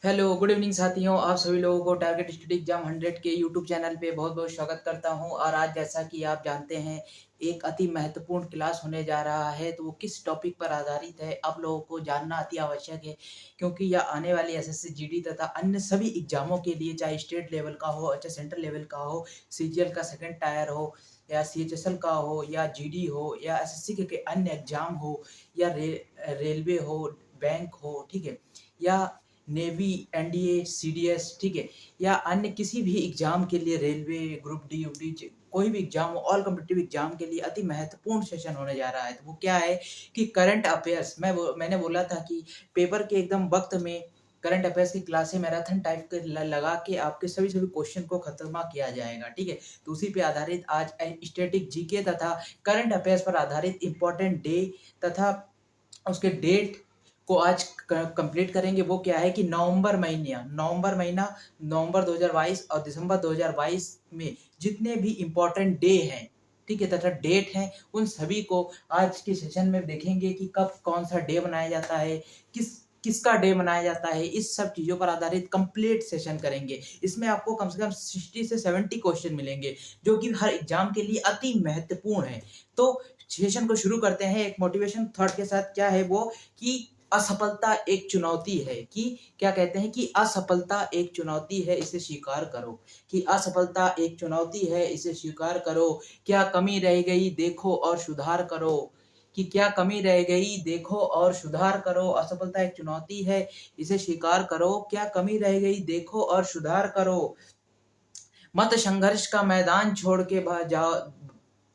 Hello good evening साथियों, आप सभी लोगों को टारगेट स्टडी एग्जाम 100 के यूट्यूब चैनल पे बहुत बहुत स्वागत करता हूं। और आज जैसा कि आप जानते हैं, एक अति महत्वपूर्ण क्लास होने जा रहा है। तो वो किस टॉपिक पर आधारित है, आप लोगों को जानना अति आवश्यक है, क्योंकि यह आने वाली एसएससी जीडी तथा अन्य सभी एग्जामों के लिए, चाहे स्टेट लेवल का हो, अच्छा सेंट्रल लेवल का हो, सीजीएल का सेकंड टायर हो, या सीएचएसएल का हो, या जीडी हो, या एसएससी के अन्य एग्जाम हो, या रेलवे हो, बैंक हो, ठीक है, या नेवी, एनडीए, सीडीएस, ठीक है, या अन्य किसी भी एग्जाम के लिए, रेलवे, ग्रुप डी, यूडी, कोई भी एग्जाम हो, ऑल कॉम्पिटिटिव एग्जाम के लिए अति महत्वपूर्ण सेशन होने जा रहा है। तो वो क्या है कि करंट अफेयर्स। मैंने बोला था कि पेपर के एकदम वक्त में करंट अफेयर्स की क्लासें मैराथन टाइप के लगा के आपके सभी सभी क्वेश्चन को खत्म किया जाएगा, ठीक है। तो उसी पे आधारित आज स्टैटिक जीके तथा करंट अफेयर्स पर आधारित इंपॉर्टेंट डे तथा उसके डेट को आज कंप्लीट करेंगे। वो क्या है कि नवंबर 2022 और दिसंबर 2022 में जितने भी इम्पोर्टेंट डे हैं, ठीक है, तथा डेट हैं, उन सभी को आज के सेशन में देखेंगे कि कब कौन सा डे मनाया जाता है, किसका डे मनाया जाता है। इस सब चीज़ों पर आधारित कंप्लीट सेशन करेंगे। इसमें आपको कम से कम 60 से 70 क्वेश्चन मिलेंगे, जो कि हर एग्जाम के लिए अति महत्वपूर्ण है। तो सेशन को शुरू करते हैं एक मोटिवेशन थॉट के साथ। क्या है वो कि असफलता एक चुनौती है। कि क्या कहते हैं कि असफलता एक चुनौती है, इसे स्वीकार करो। कि असफलता एक चुनौती है, इसे स्वीकार करो। क्या कमी रह गई देखो और सुधार करो। कि क्या कमी रह गई देखो और सुधार करो। असफलता एक चुनौती है, इसे स्वीकार करो। क्या कमी रह गई देखो और सुधार करो। मत संघर्ष का मैदान छोड़ के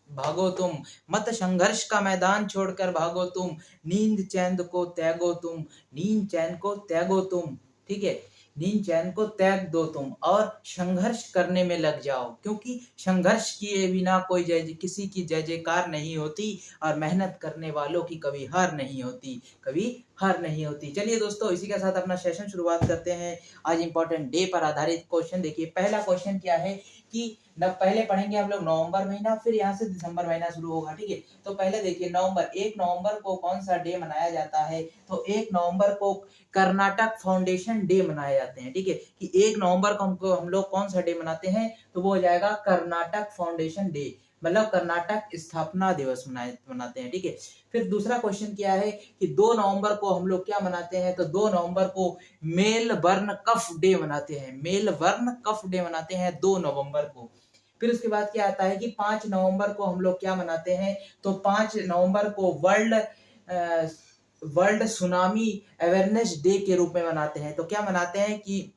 भागो तुम। मत संघर्ष का मैदान छोड़कर भागो तुम। नींद चैन को त्यागो तुम। नींद चैन को त्यागो तुम, ठीक है। नींद चैन को त्याग दो तुम और संघर्ष करने में लग जाओ, क्योंकि संघर्ष किए बिना कोई किसी की जय जयकार नहीं होती, और मेहनत करने वालों की कभी हार नहीं होती, कभी हार नहीं होती। चलिए दोस्तों, इसी के साथ अपना सेशन शुरुआत करते हैं। आज इंपॉर्टेंट डे पर आधारित क्वेश्चन देखिए। पहला क्वेश्चन क्या है कि न पहले पढ़ेंगे हम लोग नवंबर महीना, फिर यहाँ से दिसंबर महीना शुरू होगा, ठीक है। तो पहले देखिए नवंबर, 1 नवंबर को कौन सा डे मनाया जाता है। तो 1 नवंबर को कर्नाटक फाउंडेशन डे मनाए जाते हैं, ठीक है। कि 1 नवंबर को हम लोग कौन सा डे मनाते हैं, तो वो हो जाएगा कर्नाटक फाउंडेशन डे, मतलब कर्नाटक स्थापना दिवस मनाते हैं, ठीक है। फिर दूसरा क्वेश्चन क्या है कि 2 नवंबर को हम लोग क्या मनाते हैं, तो 2 नवंबर को मेलबर्न कफ डे मनाते हैं। मेलबर्न कफ डे मनाते हैं 2 नवंबर को। फिर उसके बाद क्या आता है कि 5 नवंबर को हम लोग क्या मनाते हैं, तो 5 नवंबर को वर्ल्ड सुनामी अवेयरनेस डे के रूप में मनाते हैं। तो क्या मनाते हैं कि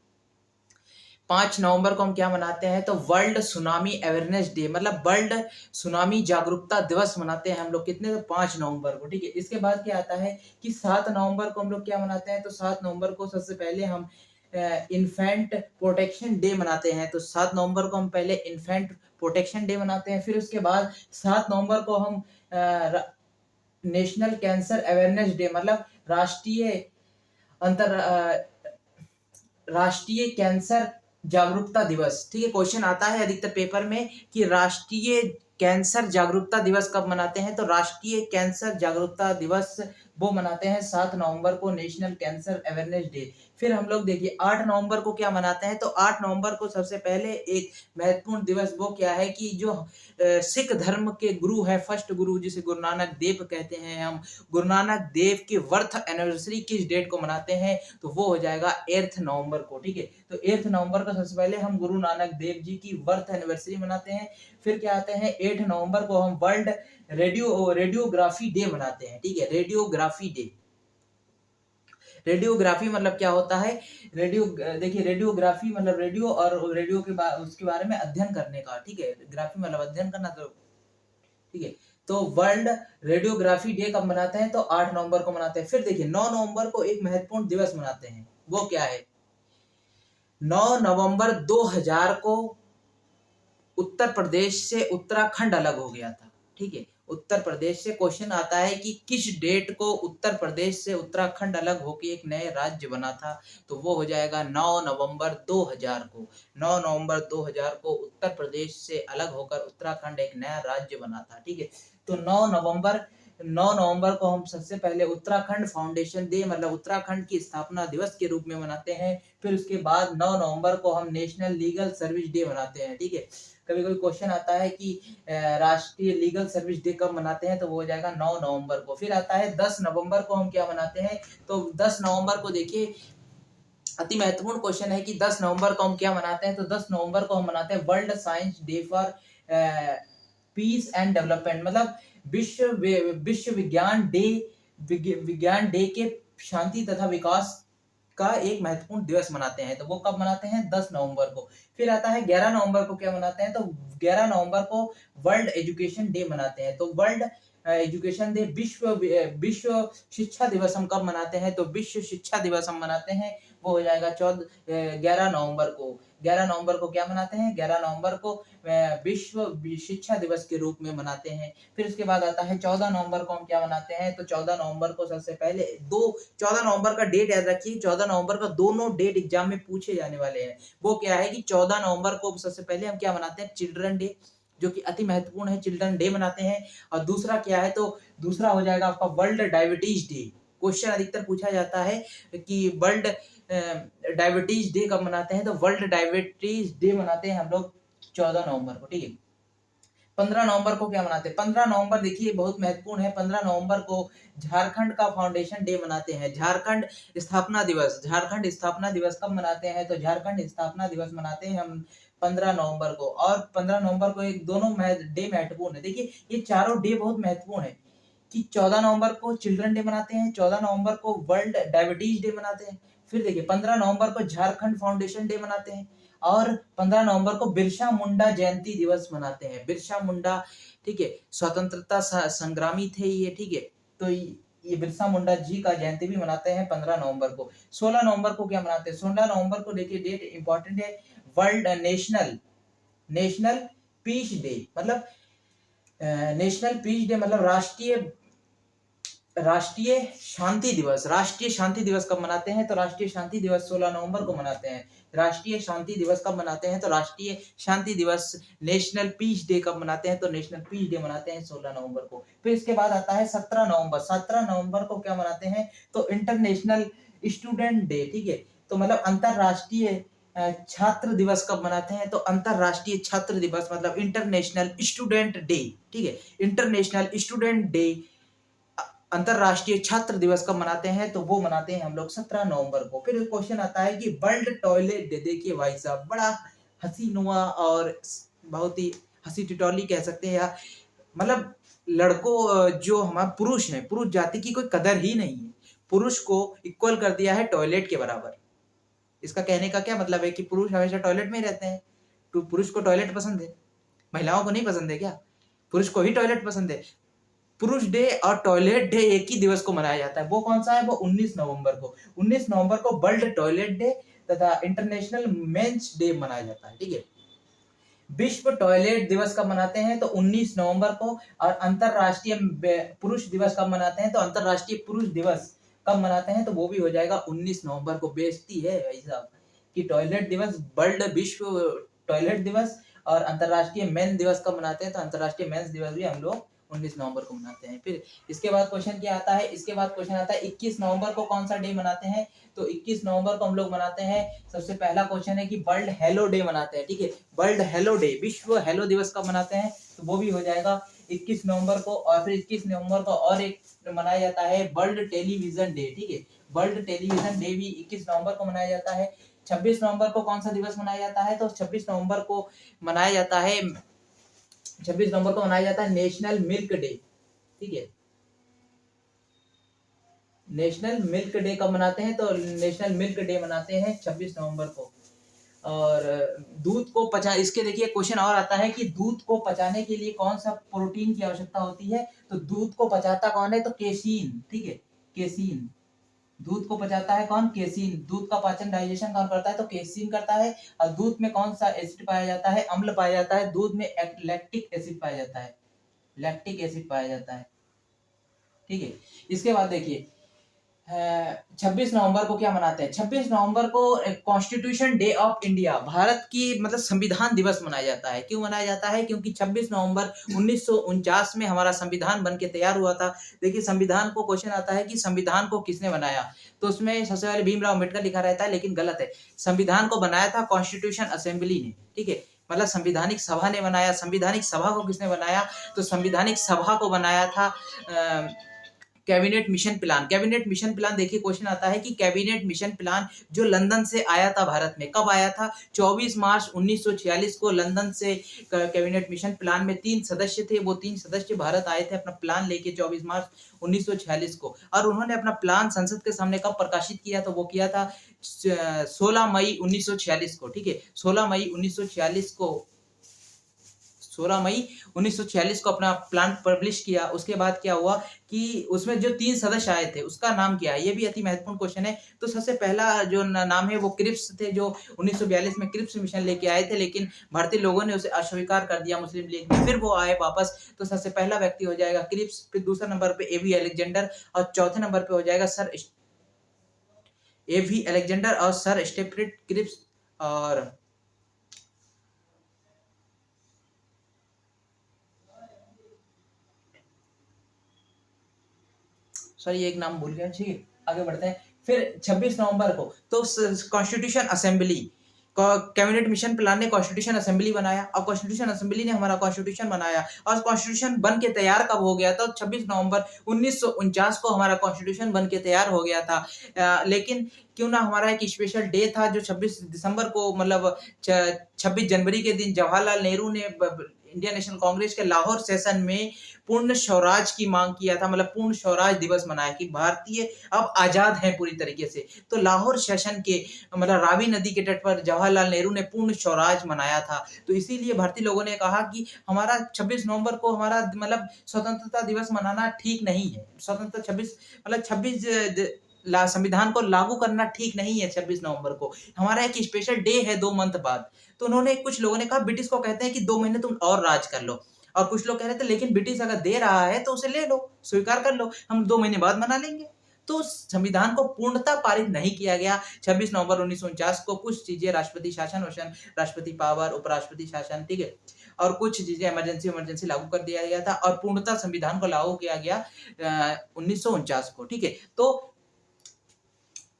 5 नवंबर को हम क्या मनाते हैं, तो वर्ल्ड सुनामी अवेयरनेस डे, मतलब वर्ल्ड सुनामी जागरूकता दिवस मनाते हैं हम लोग। कितने, तो 5 नवंबर को, ठीक है। इसके बाद क्या आता है कि 7 नवंबर को हम लोग क्या मनाते हैं, तो 7 नवंबर को सबसे पहले हम इन्फेंट प्रोटेक्शन डे मनाते हैं। तो 7 नवंबर को हम पहले इन्फेंट प्रोटेक्शन डे मनाते हैं। फिर उसके बाद 7 नवंबर को हम नेशनल कैंसर अवेयरनेस डे, मतलब राष्ट्रीय अंतर राष्ट्रीय कैंसर जागरूकता दिवस, ठीक है। क्वेश्चन आता है अधिकतर पेपर में कि राष्ट्रीय कैंसर जागरूकता दिवस कब मनाते हैं, तो राष्ट्रीय कैंसर जागरूकता दिवस वो मनाते हैं 7 नवंबर को, नेशनल कैंसर अवेयरनेस डे। फिर हम लोग देखिए 8 नवंबर को क्या मनाते हैं, तो 8 नवंबर को सबसे पहले एक महत्वपूर्ण दिवस वो क्या है कि जो सिख धर्म के गुरु है, फर्स्ट गुरु जिसे गुरु नानक देव कहते हैं हम, गुरु नानक देव की बर्थ एनिवर्सरी किस डेट को मनाते हैं, तो वो हो जाएगा 8 नवंबर को, ठीक है। तो 8 नवंबर को सबसे पहले हम गुरु नानक देव जी की बर्थ एनिवर्सरी मनाते हैं। फिर क्या आते हैं 8 नवंबर को हम वर्ल्ड रेडियोग्राफी डे मनाते हैं, ठीक है। रेडियोग्राफी डे, रेडियोग्राफी मतलब क्या होता है, देखिए रेडियोग्राफी मतलब रेडियो, और रेडियो के बाद उसके बारे में अध्ययन करने का, ठीक है। ग्राफी मतलब अध्ययन करना, तो ठीक है। तो वर्ल्ड रेडियोग्राफी डे कब मनाते हैं, तो 8 नवंबर को मनाते हैं। फिर देखिए 9 नवंबर को एक महत्वपूर्ण दिवस मनाते हैं। वो क्या है, 9 नवंबर 2000 को उत्तर प्रदेश से उत्तराखंड अलग हो गया था, ठीक है। उत्तर प्रदेश से क्वेश्चन आता है कि किस डेट को उत्तर प्रदेश से उत्तराखंड अलग होकर एक नए राज्य बना था, तो वो हो जाएगा 9 नवंबर 2000 को। 9 नवंबर 2000 को उत्तर प्रदेश से अलग होकर उत्तराखंड एक नया राज्य बना था, ठीक है। तो 9 नवंबर 9 नवंबर को हम सबसे पहले उत्तराखंड फाउंडेशन डे मतलब उत्तराखंड की स्थापना दिवस के रूप में मनाते हैं। फिर उसके बाद 9 नवंबर को हम नेशनल लीगल सर्विस डे मनाते हैं। ठीक है, कभी कभी क्वेश्चन आता है कि राष्ट्रीय लीगल सर्विस डे कब मनाते हैं, तो वो हो जाएगा 9 नवंबर को। फिर आता है 10 नवंबर को हम क्या मनाते हैं, तो 10 नवंबर को देखिए अति महत्वपूर्ण क्वेश्चन है कि 10 नवंबर को हम क्या मनाते हैं, तो 10 नवंबर को हम मनाते हैं world science day for piece and development, मतलब विश्व विज्ञान डे के शांति तथा विकास का एक महत्वपूर्ण दिवस मनाते हैं। तो वो कब मनाते हैं, 10 नवंबर को। फिर आता है 11 नवंबर को क्या मनाते हैं, तो 11 नवंबर को वर्ल्ड एजुकेशन डे मनाते हैं। तो वर्ल्ड एजुकेशन डे विश्व शिक्षा दिवस हम कब मनाते हैं, तो विश्व शिक्षा दिवस हम मनाते हैं, वो हो जाएगा 11 नवंबर को। 11 नवंबर को क्या मनाते हैं, 11 नवंबर को विश्व शिक्षा दिवस के रूप में मनाते हैं। फिर उसके बाद आता है 14 नवंबर को हम क्या मनाते हैं, तो 14 नवंबर को सबसे पहले 14 नवंबर का डेट याद रखिए, 14 नवंबर का दोनों डेट एग्जाम में पूछे जाने वाले हैं। वो क्या है कि 14 नवंबर को सबसे पहले हम क्या मनाते हैं, चिल्ड्रन डे, जो कि अति महत्वपूर्ण है, चिल्ड्रन डे मनाते हैं। और दूसरा क्या है, तो दूसरा हो जाएगा आपका वर्ल्ड डायबिटीज डे। क्वेश्चन अधिकतर पूछा जाता है कि वर्ल्ड डायबिटीज डे कब मनाते हैं, तो वर्ल्ड डायबिटीज डे मनाते हैं हम लोग 14 नवंबर को। ठीक है, 15 नवंबर को क्या मनाते हैं, 15 नवंबर देखिए बहुत महत्वपूर्ण है। 15 नवंबर को झारखंड का फाउंडेशन डे मनाते हैं। झारखंड स्थापना दिवस, झारखंड स्थापना दिवस कब मनाते हैं, तो झारखंड स्थापना दिवस मनाते हैं हम 15 नवंबर को। और 15 नवंबर को एक दोनों डे महत्वपूर्ण है। देखिए ये चारों डे बहुत महत्वपूर्ण है कि 14 नवंबर को चिल्ड्रन डे मनाते हैं, 14 नवंबर को वर्ल्ड डायबिटीज डे मनाते हैं। फिर देखिए 15 नवंबर को झारखंड फाउंडेशन डे मनाते हैं, और 15 नवंबर को बिरसा मुंडा जयंती दिवस मनाते हैं। बिरसा मुंडा, ठीक है, स्वतंत्रता संग्रामी थे ये। ठीक है, तो ये बिरसा मुंडा जी का जयंती भी मनाते हैं 15 नवंबर को। 16 नवंबर को क्या मनाते हैं, 16 नवंबर को देखिए डेट इंपॉर्टेंट है, वर्ल्ड नेशनल पीस डे, मतलब नेशनल पीस डे मतलब राष्ट्रीय शांति दिवस। राष्ट्रीय शांति दिवस कब मनाते हैं, तो राष्ट्रीय शांति दिवस 16 नवंबर को मनाते हैं। राष्ट्रीय शांति दिवस कब मनाते हैं, तो राष्ट्रीय शांति दिवस नेशनल पीस डे कब मनाते हैं, तो नेशनल पीस डे मनाते हैं 16 नवंबर को। फिर इसके बाद आता है 17 नवंबर। 17 नवंबर को क्या मनाते हैं, तो इंटरनेशनल स्टूडेंट डे। ठीक है, तो मतलब अंतरराष्ट्रीय छात्र दिवस कब मनाते हैं, तो अंतरराष्ट्रीय छात्र दिवस मतलब इंटरनेशनल स्टूडेंट डे। ठीक है, इंटरनेशनल स्टूडेंट डे, अंतरराष्ट्रीय छात्र दिवस कब मनाते हैं, तो वो मनाते हैं हम लोग 17 नवंबर को। फिर क्वेश्चन आता है कि वर्ल्ड टॉयलेट डे। देखिए भाई साहब, बड़ा हसीनुमा और बहुत ही हंसी टिटौली कह सकते हैं, या मतलब लड़कों जो हमारे पुरुष हैं, पुरुष जाति की कोई कदर ही नहीं है, पुरुष को इक्वल कर दिया है टॉयलेट के बराबर। इसका कहने का क्या मतलब है कि पुरुष हमेशा टॉयलेट में ही रहते हैं, तो पुरुष को टॉयलेट पसंद है, महिलाओं को नहीं पसंद है क्या, पुरुष को ही टॉयलेट पसंद है। पुरुष डे और टॉयलेट डे एक ही दिवस को मनाया जाता है, वो कौन सा है, वो 19 नवंबर को। 19 नवंबर को वर्ल्ड टॉयलेट डे तथा इंटरनेशनल मेंस डे मनाया जाता है। ठीक है, विश्व टॉयलेट दिवस कब मनाते हैं, तो 19 नवंबर को। और अंतरराष्ट्रीय पुरुष दिवस कब मनाते हैं, तो अंतरराष्ट्रीय पुरुष दिवस कब मनाते हैं, तो वो भी हो जाएगा 19 नवंबर को। बेइज्जती है भाई साहब कि टॉयलेट दिवस, वर्ल्ड विश्व टॉयलेट दिवस और अंतरराष्ट्रीय मेन दिवस कब मनाते हैं, तो अंतरराष्ट्रीय मेंस दिवस भी हम लोग 19 नवंबर को मनाते हैं। फिर इसके बाद क्वेश्चन क्या आता है, इसके बाद क्वेश्चन आता है 21 नवंबर को कौन सा डे मनाते हैं, तो 21 नवंबर को हम लोग मनाते हैं, सबसे पहला क्वेश्चन है कि वर्ल्ड हेलो डे मनाते हैं। ठीक है, वर्ल्ड हेलो डे, विश्व हेलो दिवस कब मनाते हैं, तो वो भी हो जाएगा 21 नवंबर को। और फिर 21 नवंबर को और एक मनाया जाता है वर्ल्ड टेलीविजन डे। ठीक है, वर्ल्ड टेलीविजन डे भी 21 नवंबर को मनाया जाता है। 26 नवंबर को कौन सा दिवस मनाया जाता है, तो 26 नवंबर को मनाया जाता है 26 नवंबर को मनाया जाता है नेशनल मिल्क डे। ठीक है, नेशनल मिल्क डे कब मनाते हैं, तो नेशनल मिल्क डे मनाते हैं 26 नवंबर को। और दूध को पचा, इसके देखिए क्वेश्चन और आता है कि दूध को पचाने के लिए कौन सा प्रोटीन की आवश्यकता होती है, तो दूध को पचाता कौन है, तो केसीन। ठीक है, केसीन, दूध को पचाता है कौन, केसीन। दूध का पाचन डाइजेशन कौन करता है, तो केसीन करता है। और दूध में कौन सा एसिड पाया जाता है, अम्ल पाया जाता है। दूध में लैक्टिक एसिड पाया जाता है, लैक्टिक एसिड पाया जाता है। ठीक है, इसके बाद देखिए 26 नवंबर को क्या मनाते हैं? 26 नवंबर को constitution day of India, Bharat की मतलब संविधान दिवस मनाया जाता है। क्यों मनाया जाता है? क्योंकि 26 नवंबर 1949 में हमारा संविधान बन के तैयार हुआ था। देखिए संविधान को क्वेश्चन आता है कि संविधान को किसने बनाया, तो उसमें सबसे पहले भीमराव अम्बेडकर लिखा रहता है, लेकिन गलत है। संविधान को बनाया था कॉन्स्टिट्यूशन असेंबली ने, ठीक है, मतलब संविधानिक सभा ने बनाया। संविधानिक सभा को किसने बनाया? तो संविधानिक सभा को बनाया था cabinet mission plan. Cabinet mission plan, देखिए क्वेश्चन आता है कि कैबिनेट मिशन प्लान जो लंदन से आया था भारत में, कब आया था? 24 मार्च 1946 को लंदन से कैबिनेट मिशन प्लान में 3 सदस्य थे, वो 3 सदस्य भारत आए थे अपना प्लान लेके 24 मार्च 1946 को। और उन्होंने अपना प्लान संसद के सामने कब प्रकाशित किया? तो वो किया था 16 मई 1946 को, ठीक है, 16 मई 1946 को, 16 मई 1946 को अपना प्लान पब्लिश किया। उसके बाद क्या हुआ कि उसमें जो 3 सदस्य आए थे उसका नाम क्या है? ये भी अति महत्वपूर्ण क्वेश्चन है। तो सबसे पहला जो नाम है वो क्रिप्स थे, जो 1942 में क्रिप्स मिशन लेके आए थे, लेकिन भारतीय लोगों ने उसे अस्वीकार कर दिया मुस्लिम लीग ने, फिर वो आए वापस। तो सबसे पहला व्यक्ति हो जाएगा क्रिप्स, फिर दूसरा नंबर पे एवी अलेक्जेंडर, और चौथे नंबर पे हो जाएगा सर एवी अलेक्जेंडर और सर स्टेफर्ड क्रिप्स। और सॉरी एक नाम भूल गया, ठीक है, आगे बढ़ते हैं। फिर 26 नवंबर को तो constitution assembly, cabinet mission plan ने कॉन्स्टिट्यूशन असेंबली बनाया, और कॉन्स्टिट्यूशन असेंबली ने हमारा कॉन्स्टिट्यूशन बनाया। और कॉन्स्टिट्यूशन बन के तैयार कब हो गया था? 26 नवंबर 1949 को हमारा कॉन्स्टिट्यूशन बन के तैयार हो गया था। लेकिन क्यों ना हमारा एक स्पेशल डे था जो 26 दिसंबर को, मतलब 26 जनवरी के दिन जवाहरलाल नेहरू ने इंडियन नेशनल कांग्रेस के लाहौर सेशन में पूर्ण स्वराज की मांग किया था, मतलब पूर्ण स्वराज दिवस मनाया कि भारतीय अब आजाद हैं पूरी तरीके से। तो लाहौर सेशन के मतलब रावी नदी के तट पर जवाहरलाल नेहरू ने पूर्ण स्वराज मनाया था। तो इसीलिए भारतीय लोगों ने कहा कि हमारा 26 नवंबर को हमारा मतलब स्वतंत्रता दिवस मनाना ठीक नहीं है। स्वतंत्रता 26 मतलब 26 संविधान को लागू करना ठीक नहीं है 26 नवंबर को। हमारा एक स्पेशल डे है 2 मंथ बाद। तो उन्होंने, कुछ लोगों ने कहा ब्रिटिश को कहते हैं कि 2 महीने तुम और राज कर लो, और कुछ लोग कह रहे थे लेकिन ब्रिटिश अगर दे रहा है तो उसे ले लो, स्वीकार कर लो, हम 2 महीने बाद मना लेंगे। तो संविधान को पूर्णतः पारित नहीं किया गया 26 नवंबर 1949 को। कुछ चीजें राष्ट्रपति शासन वशन, राष्ट्रपति पावर, उपराष्ट्रपति शासन, ठीक है, और कुछ चीजें इमरजेंसी लागू कर दिया गया था, और पूर्णतः संविधान को लागू किया गया 1949 को, ठीक है। तो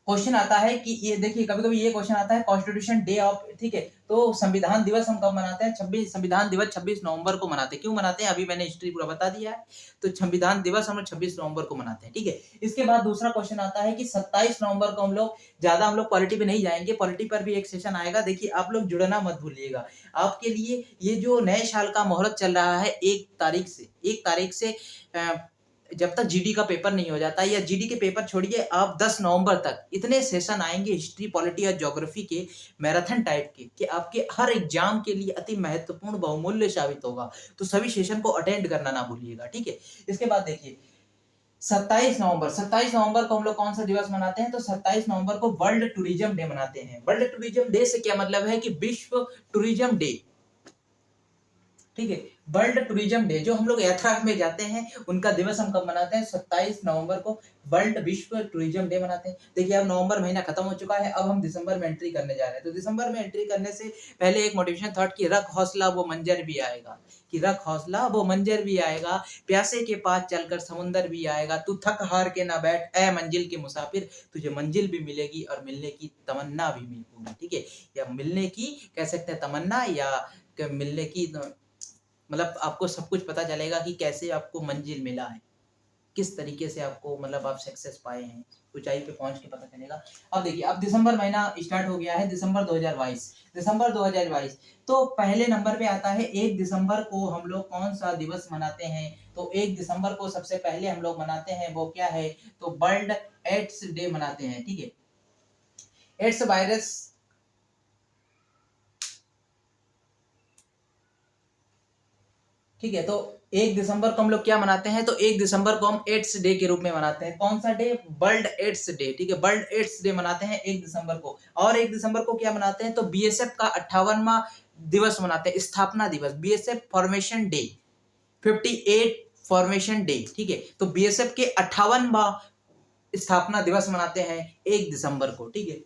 क्वेश्चन आता है कि ये देखिए कभी कभी ये क्वेश्चन आता है कॉन्स्टिट्यूशन डे ऑफ, ठीक है, तो संविधान दिवस हम कब मनाते हैं? 26 संविधान दिवस 26 नवंबर को मनाते हैं। क्यों मनाते हैं? अभी मैंने हिस्ट्री पूरा बता दिया है। तो संविधान दिवस हम लोग 26 नवंबर को मनाते हैं, ठीक है। इसके बाद दूसरा क्वेश्चन आता है कि 27 नवंबर को हम लोग पॉलिटी पे नहीं जाएंगे, पॉलिटी पर भी एक सेशन आएगा। देखिए आप लोग जुड़ना मत भूलिएगा। आपके लिए ये जो नए साल का मुहूर्त चल रहा है 1 तारीख से जब तक जीडी का पेपर नहीं हो जाता, या जीडी के पेपर छोड़िए, आप 10 नवंबर तक इतने सेशन आएंगे हिस्ट्री, पॉलिटी और ज्योग्राफी के मैराथन टाइप के, कि आपके हर एग्जाम के लिए अति महत्वपूर्ण बहुमूल्य साबित होगा। तो सभी सेशन को अटेंड करना ना भूलिएगा, ठीक है। इसके बाद देखिए 27 नवंबर को हम लोग कौन सा दिवस मनाते हैं? तो 27 नवंबर को वर्ल्ड टूरिज्म डे मनाते हैं। वर्ल्ड टूरिज्म डे से क्या मतलब है कि विश्व टूरिज्म डे, ठीक है। वर्ल्ड टूरिज्म डे, जो हम लोग यात्रा में जाते हैं उनका दिवस हम कब मनाते हैं? 27 नवंबर को वर्ल्ड विश्व टूरिज्म डे मनाते हैं। देखिए अब नवंबर महीना खत्म हो चुका है, अब हम दिसंबर में एंट्री करने जा रहे हैं। तो दिसंबर में एंट्री करने से पहले एक मोटिवेशन थॉट कि रख हौसला वो मंजर भी आएगा, कि रख हौसला वो मंजर भी आएगा, प्यासे के पास चलकर समुंदर भी आएगा, तू थक हार के ना बैठ ऐ मंजिल के मुसाफिर, तुझे मंजिल भी मिलेगी और मिलने की तमन्ना भी मिलेगी, ठीक है। या मिलने की कह सकते हैं तमन्ना, या मिलने की मतलब आपको सब कुछ पता चलेगा कि कैसे आपको मंजिल मिला है, किस तरीके से आपको मतलब आप सक्सेस पाए हैं, ऊंचाई पे पहुंच के पता चलेगा। अब देखिए अब दिसंबर महीना स्टार्ट हो गया है, दिसंबर 2022। तो पहले नंबर पे आता है 1 दिसंबर को हम लोग कौन सा दिवस मनाते हैं? तो 1 दिसंबर को सबसे पहले हम लोग मनाते हैं वो क्या है? तो वर्ल्ड एड्स डे मनाते हैं, ठीक है। एड्स वायरस, ठीक है। तो 1 दिसंबर को हम लोग क्या मनाते हैं? तो 1 दिसंबर को हम एड्स डे के रूप में मनाते हैं। कौन सा डे? वर्ल्ड एड्स डे, ठीक है। वर्ल्ड एड्स डे मनाते हैं 1 दिसंबर को। और 1 दिसंबर को क्या मनाते हैं? तो बीएसएफ का 58वां दिवस मनाते हैं, स्थापना दिवस, BSF formation day, 58 formation day, ठीक है। तो बीएसएफ के 58वां स्थापना दिवस मनाते हैं 1 दिसंबर को, ठीक है,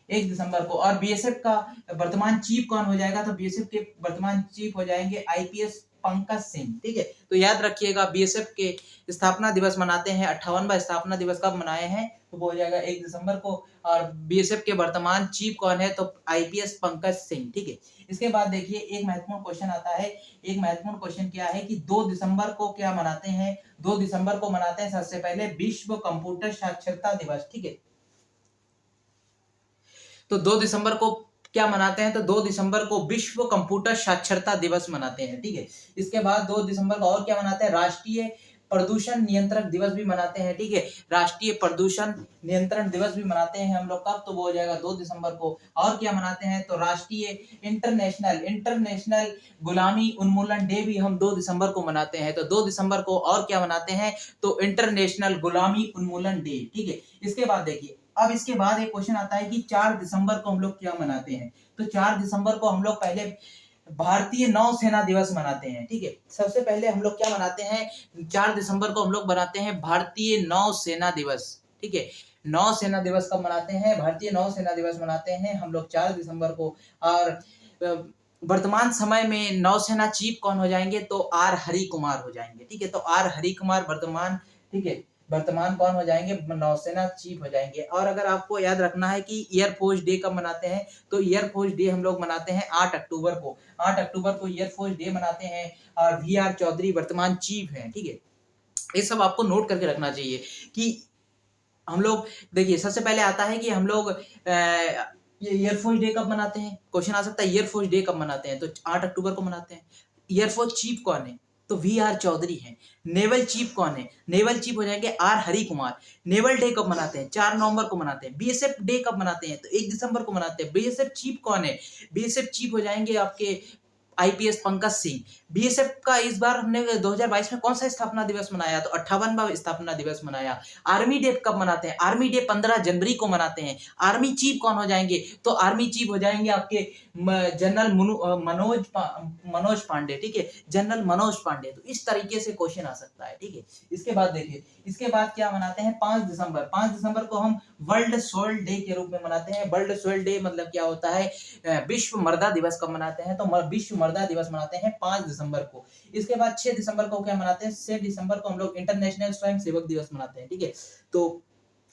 1 दिसंबर को। और बीएसएफ का वर्तमान चीफ कौन हो जाएगा, तो बीएसएफ के वर्तमान चीफ हो जाएंगे आईपीएस पंकज सिंह, ठीक है। तो याद रखिएगा बीएसएफ के स्थापना दिवस मनाते हैं, 58वां स्थापना दिवस कब मनाए हैं, तो वो हो जाएगा 1 दिसंबर को। और बीएसएफ के वर्तमान चीफ कौन है, तो आईपीएस पंकज सिंह, ठीक है। इसके बाद देखिए एक महत्वपूर्ण क्वेश्चन आता है, एक महत्वपूर्ण क्वेश्चन क्या है कि 2 दिसंबर को क्या मनाते हैं, 2 दिसंबर को मनाते हैं सबसे पहले विश्व कंप्यूटर साक्षरता दिवस, ठीक है। तो 2 दिसंबर को क्या मनाते हैं, तो 2 दिसंबर को विश्व कंप्यूटर साक्षरता दिवस मनाते हैं, ठीक है। इसके बाद 2 दिसंबर को और क्या मनाते हैं, राष्ट्रीय प्रदूषण नियंत्रण दिवस भी मनाते हैं, ठीक है। राष्ट्रीय प्रदूषण नियंत्रण दिवस भी मनाते हैं हम लोग कब, तो वो हो जाएगा 2 दिसंबर को। और क्या मनाते हैं, तो राष्ट्रीय इंटरनेशनल गुलामी उन्मूलन डे भी हम 2 दिसंबर को मनाते हैं। तो 2 दिसंबर को और क्या मनाते हैं, तो इंटरनेशनल गुलामी उन्मूलन डे, ठीक है। इसके बाद देखिए, अब इसके बाद एक क्वेश्चन आता है कि 4 दिसंबर को हम लोग क्या मनाते हैं, तो 4 दिसंबर को हम लोग पहले भारतीय नौसेना दिवस मनाते हैं, ठीक है। सबसे पहले हम लोग क्या मनाते हैं, 4 दिसंबर को हम लोग मनाते हैं भारतीय नौसेना दिवस, ठीक है। नौसेना दिवस कब मनाते हैं, भारतीय नौसेना दिवस मनाते हैं हम लोग 4 दिसंबर को। और वर्तमान समय में नौसेना चीफ कौन हो जाएंगे, तो आर हरि कुमार हो जाएंगे, ठीक है। तो आर हरि कुमार वर्तमान, ठीक है, वर्तमान कौन हो जाएंगे, नौसेना चीफ हो जाएंगे। और अगर आपको याद रखना है कि एयरफोर्स डे कब मनाते हैं, तो एयरफोर्स डे हम लोग मनाते हैं 8 अक्टूबर को, 8 अक्टूबर को एयरफोर्स डे मनाते हैं। और वी.आर. चौधरी वर्तमान चीफ हैं, ठीक है। ये सब आपको नोट करके रखना चाहिए कि हम लोग देखिए, सबसे पहले आता है कि हम लोग ये एयरफोर्स डे कब मनाते हैं, क्वेश्चन आ सकता है एयरफोर्स डे कब मनाते हैं, तो 8 अक्टूबर को मनाते हैं। एयरफोर्स चीफ कौन है, तो वी.आर. चौधरी हैं। नेवल चीफ कौन है, नेवल चीफ हो जाएंगे R Hari Kumar. Naval day कब मनाते हैं, 4 नवंबर को मनाते हैं। बीएसएफ डे कब मनाते हैं, तो 1 दिसंबर को मनाते हैं। बीएसएफ चीफ कौन है, बीएसएफ चीफ हो जाएंगे आपके आईपीएस पंकज सिंह। बीएसएफ का इस बार हमने 2022 में कौन सा स्थापना दिवस मनाया, तो 58वां स्थापना दिवस मनाया। आर्मी डे कब मनाते हैं, आर्मी डे 15 जनवरी को मनाते हैं। आर्मी चीफ कौन हो जाएंगे, तो आर्मी चीफ हो जाएंगे आपके जनरल मनोज पांडे, ठीक है, जनरल मनोज पांडे। तो इस तरीके से क्वेश्चन आ सकता है, ठीक है। इसके बाद देखिए, इसके बाद क्या मनाते हैं, 5 दिसंबर। 5 दिसंबर को हम वर्ल्ड सोल डे के रूप में मनाते हैं। वर्ल्ड सोल डे मतलब क्या होता है, विश्व मर्दा दिवस कब मनाते हैं, तो विश्व मर्दा दिवस मनाते हैं 5 दिसंबर को। इसके बाद 6 दिसंबर को क्या मनाते हैं, 6 दिसंबर को हम लोग इंटरनेशनल स्वयं सेवक दिवस मनाते हैं, ठीक है। तो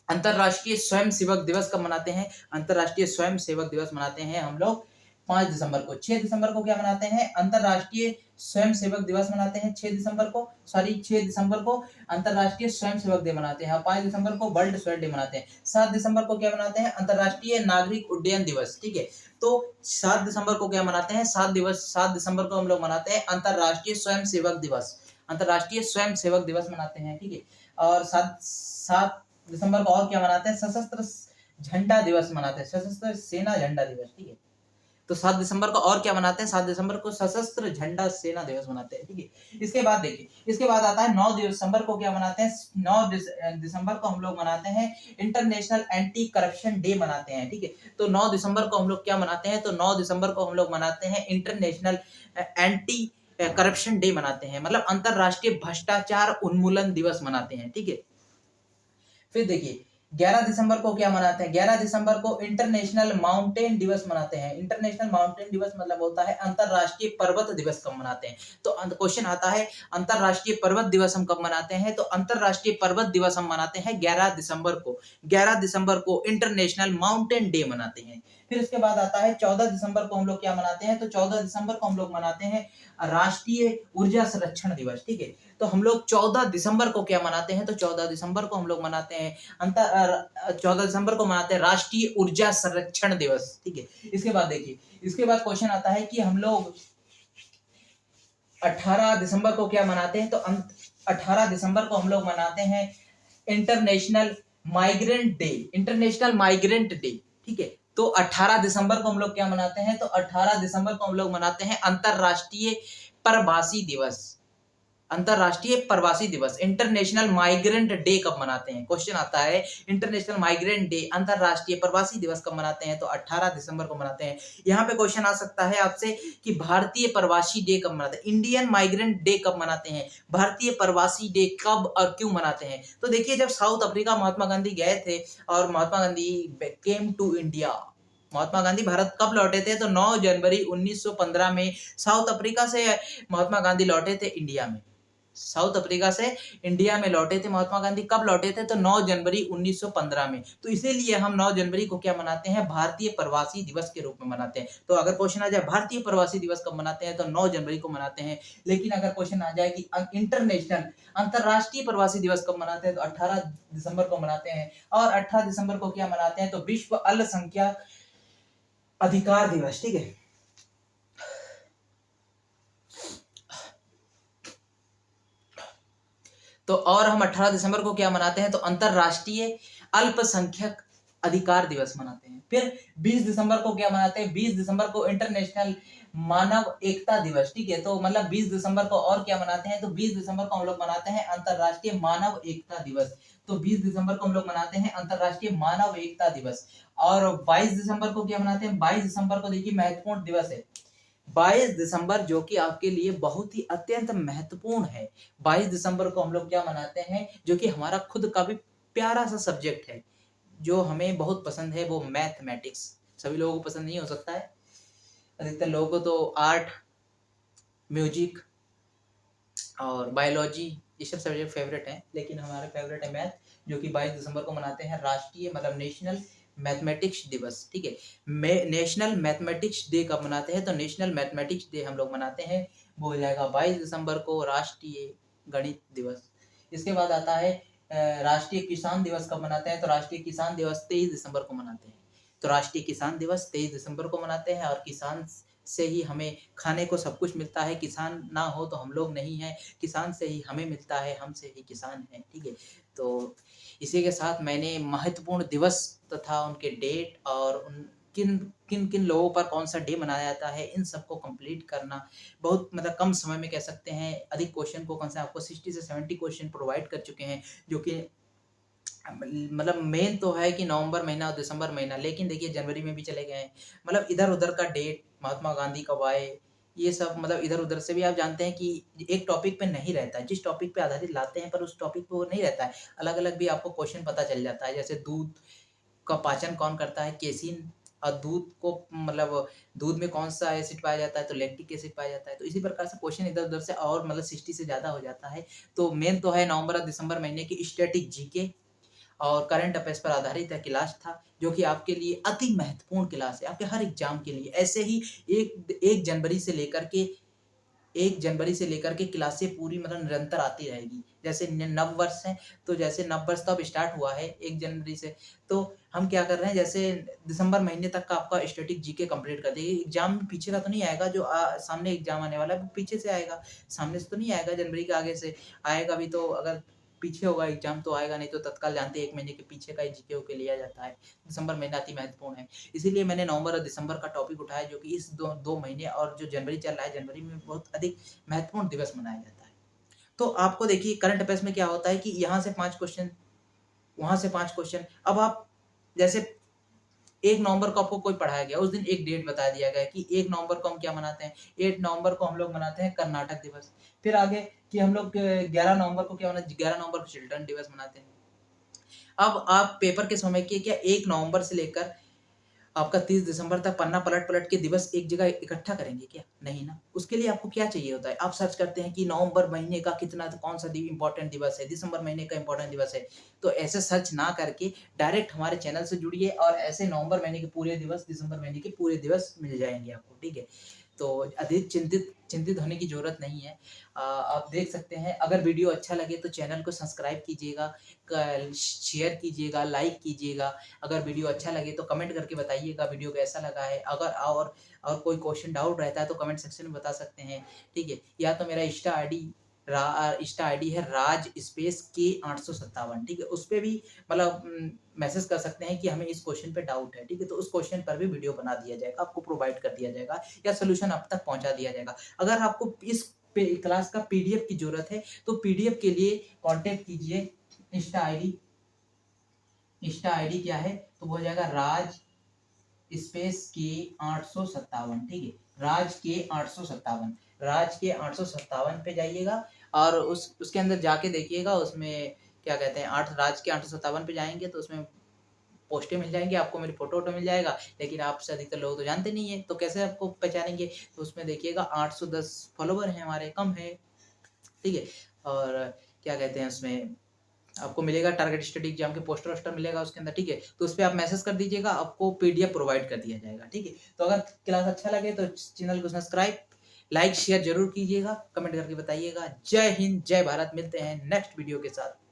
अंतरराष्ट्रीय स्वयं सेवक दिवस कब मनाते हैं, अंतरराष्ट्रीय स्वयं सेवक दिवस मनाते हैं हम लोग 5 दिसंबर को। 6 दिसंबर को क्या मनाते हैं, अंतरराष्ट्रीय स्वयं सेवक दिवस मनाते हैं 6 दिसंबर को, 6 दिसंबर को अंतरराष्ट्रीय स्वयं सेवक दिवस मनाते हैं। 5 दिसंबर को वर्ल्ड सोल डे मनाते हैं। 7 दिसंबर को क्या मनाते हैं, अंतरराष्ट्रीय नागरिक उड्डयन दिवस, ठीक है। तो 7 दिसंबर को क्या मनाते हैं, 7 दिसंबर को हम लोग मनाते हैं अंतरराष्ट्रीय स्वयं सेवक दिवस, अंतरराष्ट्रीय स्वयं सेवक दिवस मनाते हैं, ठीक है। और 7 दिसंबर को और क्या मनाते हैं, सशस्त्र झंडा दिवस मनाते हैं, सशस्त्र सेना झंडा दिवस, ठीक है। तो 7 दिसंबर को और क्या मनाते हैं, 7 दिसंबर को सशस्त्र झंडा सेना दिवस मनाते हैं, ठीक है। इसके बाद देखिए, इसके बाद आता है 9 दिसंबर को क्या मनाते हैं, 9 दिसंबर को हम लोग मनाते हैं इंटरनेशनल एंटी करप्शन डे मनाते हैं, ठीक है। तो 9 दिसंबर को हम लोग क्या मनाते हैं, तो 9 दिसंबर को हम लोग मनाते हैं इंटरनेशनल एंटी करप्शन डे मनाते हैं, मतलब अंतरराष्ट्रीय भ्रष्टाचार उन्मूलन दिवस मनाते हैं, ठीक है। फिर देखिए 11 दिसंबर को क्या मनाते हैं, 11 दिसंबर को इंटरनेशनल माउंटेन दिवस मनाते हैं। इंटरनेशनल माउंटेन दिवस मतलब होता है अंतरराष्ट्रीय पर्वत दिवस कब मनाते हैं। तो क्वेश्चन आता है अंतरराष्ट्रीय पर्वत दिवस हम कब मनाते हैं, तो अंतरराष्ट्रीय पर्वत दिवस हम मनाते हैं 11 दिसंबर को। 11 दिसंबर को इंटरनेशनल माउंटेन डे मनाते हैं। फिर उसके बाद आता है 14 दिसंबर को हम लोग क्या मनाते हैं, तो 14 दिसंबर को हम लोग मनाते हैं राष्ट्रीय ऊर्जा संरक्षण दिवस, ठीक है। तो हम लोग 14 दिसंबर को क्या मनाते हैं, तो 14 दिसंबर को हम लोग मनाते हैं 14 दिसंबर को मनाते हैं राष्ट्रीय ऊर्जा संरक्षण दिवस, ठीक है। इसके बाद देखिए, इसके बाद क्वेश्चन आता है कि हम लोग 18 दिसंबर को क्या मनाते हैं, तो 18 दिसंबर को हम लोग मनाते हैं international migrant day, international migrant day, ठीक है। तो 18 दिसंबर को हम लोग क्या मनाते हैं, तो 18 दिसंबर को हम लोग मनाते हैं अंतरराष्ट्रीय प्रवासी दिवस, अंतरराष्ट्रीय प्रवासी दिवस, इंटरनेशनल माइग्रेंट डे कब मनाते हैं? क्वेश्चन आता है इंटरनेशनल माइग्रेंट डे, अंतरराष्ट्रीय प्रवासी दिवस कब मनाते हैं? तो 18 दिसंबर को मनाते हैं। यहाँ पे क्वेश्चन आ सकता है आपसे कि भारतीय प्रवासी डे कब मनाते हैं? इंडियन माइग्रेंट डे कब मनाते हैं? भारतीय प्रवासी डे कब और क्यों मनाते हैं? तो देखिए, जब साउथ अफ्रीका महात्मा गांधी गए थे और Mahatma Gandhi came to India, Mahatma Gandhi Bharat कब लौटे थे? तो 9 जनवरी 1915 में साउथ अफ्रीका से महात्मा गांधी लौटे थे इंडिया में। साउथ अफ्रीका से इंडिया में लौटे थे महात्मा गांधी। कब लौटे थे? तो 9 जनवरी 1915 में। तो इसीलिए हम 9 जनवरी को क्या मनाते हैं? भारतीय प्रवासी दिवस के रूप में मनाते हैं। तो अगर क्वेश्चन आ जाए भारतीय प्रवासी दिवस कब मनाते हैं, तो 9 जनवरी को मनाते हैं। लेकिन अगर क्वेश्चन आ जाए कि इंटरनेशनल अंतरराष्ट्रीय प्रवासी दिवस कब मनाते हैं, तो 18 दिसंबर को मनाते हैं। और 18 दिसंबर को क्या मनाते हैं? तो विश्व अल्पसंख्यक अधिकार दिवस। ठीक है, तो और हम 18 दिसंबर को क्या मनाते हैं? तो अंतरराष्ट्रीय अल्पसंख्यक अधिकार दिवस मनाते हैं। फिर 20 दिसंबर को क्या मनाते हैं? 20 दिसंबर को इंटरनेशनल मानव एकता दिवस। ठीक है, तो मतलब 20 दिसंबर को और क्या मनाते हैं? तो 20 दिसंबर को हम लोग मनाते हैं अंतरराष्ट्रीय मानव एकता दिवस। तो 20 दिसंबर को हम लोग मनाते हैं अंतरराष्ट्रीय मानव एकता दिवस। और 22 दिसंबर को क्या मनाते हैं? 22 दिसंबर को देखिए महत्वपूर्ण दिवस है। 22 दिसंबर जो कि आपके लिए बहुत ही अत्यंत महत्वपूर्ण है। 22 दिसंबर को हम लोग क्या मनाते हैं? जो कि हमारा खुद का भी प्यारा सा सब्जेक्ट है, जो हमें बहुत पसंद है, वो मैथमेटिक्स। सभी लोगों को पसंद नहीं हो सकता है, अधिकतर लोगों को तो आर्ट, म्यूजिक और बायोलॉजी ये सब सब्जेक्ट फेवरेट हैं, लेकिन हमारे फेवरेट है मैथ, जो कि 22 दिसंबर को मनाते हैं राष्ट्रीय मतलब नेशनल मैथमेटिक्स दिवस। ठीक है, नेशनल मैथमेटिक्स डे कब मनाते हैं? तो नेशनल मैथमेटिक्स डे हम लोग मनाते हैं, वो हो जाएगा 22 दिसंबर को राष्ट्रीय गणित दिवस। इसके बाद आता है राष्ट्रीय किसान दिवस कब मनाते हैं? तो राष्ट्रीय किसान दिवस 23 दिसंबर को मनाते हैं। तो राष्ट्रीय किसान दिवस 23 दिसंबर को मनाते हैं, और किसान से ही हमें खाने को सब कुछ मिलता है। किसान ना हो तो हम लोग नहीं हैं, किसान से ही हमें मिलता है, हमसे ही किसान हैं। ठीक है, तो इसी के साथ मैंने महत्वपूर्ण दिवस तथा उनके डेट और उन किन किन किन लोगों पर कौन सा डे मनाया जाता है, इन सबको कंप्लीट करना बहुत मतलब कम समय में कह सकते हैं। अधिक क्वेश्चन को कम से आपको 60 से 70 क्वेश्चन प्रोवाइड कर चुके हैं, जो कि मतलब मेन तो है कि नवंबर महीना और दिसंबर महीना, लेकिन देखिए जनवरी में भी चले गए हैं। मतलब इधर उधर का डेट, महात्मा गांधी कब आए, ये सब मतलब इधर उधर से भी आप जानते हैं कि एक टॉपिक पे नहीं रहता है। जिस टॉपिक पे आधारित लाते हैं पर उस टॉपिक पे वो नहीं रहता है, अलग अलग भी आपको क्वेश्चन पता चल जाता है। जैसे दूध का पाचन कौन करता है? केसिन। और दूध को मतलब दूध में कौन सा एसिड पाया जाता है? तो लैक्टिक एसिड पाया जाता है। तो इसी प्रकार से क्वेश्चन इधर उधर से और मतलब 60 से ज्यादा हो जाता है। तो मेन तो है नवंबर और दिसंबर महीने की स्टैटिक जीके और करंट अफेयर्स पर आधारित यह क्लास था, जो कि आपके लिए अति महत्वपूर्ण क्लास है, आपके हर एग्जाम के लिए। ऐसे ही एक जनवरी से लेकर के 1 जनवरी से लेकर के क्लासें पूरी मतलब निरंतर आती रहेगी। जैसे नव वर्ष है, तो जैसे नव वर्ष तो अब स्टार्ट हुआ है 1 जनवरी से, तो हम क्या कर रहे हैं, जैसे दिसंबर महीने तक का आपका स्टैटिक जीके कंप्लीट कर देंगे। एग्जाम पीछे का तो नहीं आएगा, जो सामने एग्जाम आने वाला है वो पीछे से आएगा, सामने से तो नहीं आएगा, जनवरी के आगे से आएगा भी। तो अगर पीछे होगा एग्जाम तो आएगा, नहीं तो तत्काल जानते हैं 1 महीने के पीछे का जीके के लिया जाता है। दिसंबर महीना अति महत्वपूर्ण है, इसीलिए मैंने नवंबर और दिसंबर का टॉपिक उठाया, जो कि इस दो महीने और जो जनवरी चल रहा है, जनवरी में बहुत अधिक महत्वपूर्ण दिवस मनाया जाता है। तो आपको देखिए करंट अफेयर्स में क्या होता है कि यहाँ से 5 क्वेश्चन, वहां से 5 क्वेश्चन। अब आप जैसे 1 नवंबर को आपको कोई पढ़ाया गया, उस दिन एक डेट बता दिया गया कि 1 नवंबर को हम क्या मनाते हैं? 8 नवंबर को हम लोग मनाते हैं कर्नाटक दिवस। फिर आगे कि हम लोग 11 नवंबर को क्या मनाते हैं? 11 नवंबर को चिल्ड्रन दिवस मनाते हैं। अब आप पेपर के समय के क्या 1 नवंबर से लेकर आपका 30 दिसंबर तक पन्ना पलट पलट के दिवस एक जगह इकट्ठा करेंगे क्या? नहीं ना। उसके लिए आपको क्या चाहिए होता है? आप सर्च करते हैं कि नवंबर महीने का कितना कौन सा इंपॉर्टेंट दिवस है, दिसंबर महीने का इंपॉर्टेंट दिवस है। तो ऐसे सर्च ना करके डायरेक्ट हमारे चैनल से जुड़िए, और ऐसे नवंबर महीने के पूरे दिवस, दिसंबर महीने के पूरे दिवस मिल जाएंगे आपको। ठीक है, तो अधिक चिंतित होने की जरूरत नहीं है। आप देख सकते हैं। अगर वीडियो अच्छा लगे तो चैनल को सब्सक्राइब कीजिएगा, शेयर कीजिएगा, लाइक कीजिएगा। अगर वीडियो अच्छा लगे तो कमेंट करके बताइएगा वीडियो कैसा लगा है। अगर और कोई क्वेश्चन डाउट रहता है तो कमेंट सेक्शन में बता सकते हैं। ठीक है, या तो मेरा इंस्टा आईडी है राज स्पेस के 857। ठीक है, उस पर भी मतलब मैसेज कर सकते हैं कि हमें इस क्वेश्चन पे डाउट है। ठीक है, तो उस क्वेश्चन पर भी वीडियो बना दिया जाएगा, आपको प्रोवाइड कर दिया जाएगा, या सोल्यूशन आप तक पहुंचा दिया जाएगा। अगर आपको इस क्लास का पीडीएफ की जरूरत है तो पीडीएफ के लिए कांटेक्ट कीजिए। इंस्टा आईडी क्या है तो वो हो जाएगा राज स्पेस के 857, ठीक है, राज के 857 पे जाइएगा और उसके अंदर जाके देखिएगा, उसमें क्या कहते हैं राज के 857 पे जाएंगे तो उसमें पोस्टें मिल जाएंगी आपको, मेरी फोटो वोटो मिल जाएगा। लेकिन आपसे अधिकतर लोग तो जानते नहीं है तो कैसे आपको पहचानेंगे, तो उसमें देखिएगा 810 फॉलोवर हैं हमारे, कम है, ठीक है। और क्या कहते हैं उसमें आपको मिलेगा टारगेट स्टडी एग्जाम के पोस्टर वोस्टर मिलेगा उसके अंदर, ठीक है। तो उस पर आप मैसेज कर दीजिएगा, आपको पीडीएफ प्रोवाइड कर दिया जाएगा, ठीक है। तो अगर क्लास अच्छा लगे तो चैनल को सब्सक्राइब लाइक शेयर जरूर कीजिएगा, कमेंट करके बताइएगा। जय हिंद जय भारत, मिलते हैं नेक्स्ट वीडियो के साथ।